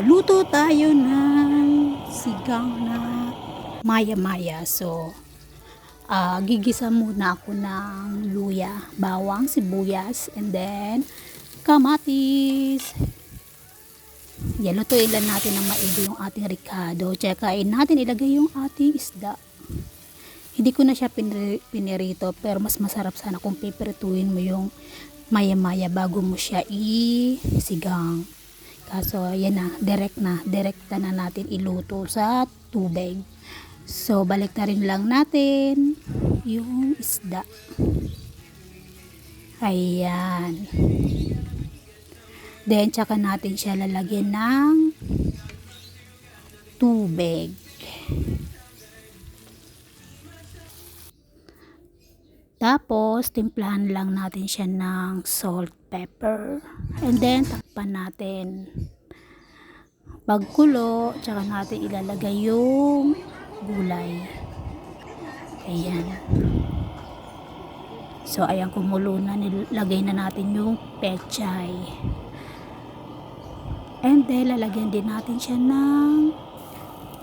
Luto tayo ng sigang na maya-maya. So, gigisa muna ako ng luya, bawang, sibuyas, and then kamatis. Yan, lutuin lang natin ng maigi yung ating ricado. Tsakain natin ilagay yung ating isda. Hindi ko na siya pinirito, pero mas masarap sana kung pipirituin mo yung maya-maya bago mo siya isigang. Kaso yan na, direkta na natin iluto sa tubig. So balik na rin lang natin yung isda. Ayan. Then tsaka natin siya lalagyan ng tubig. Tapos timplahan lang natin siya ng salt, pepper, and then takpan natin. Pagkulo, tsaka natin ilalagay yung gulay. Ayan. So ayan, kumulo na, nilagay na natin yung pechay. And then lalagyan din natin siya ng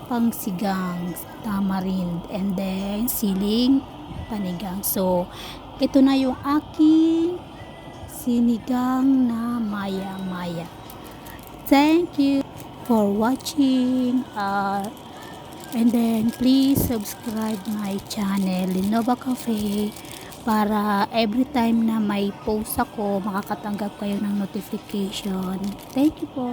pangsigang, tamarind, and then siling panigang. So ito na yung aking sinigang na maya-maya. Thank you for watching, and then please subscribe my channel Lenovo Cafe para every time na may post ako makakatanggap kayo ng notification. Thank you po.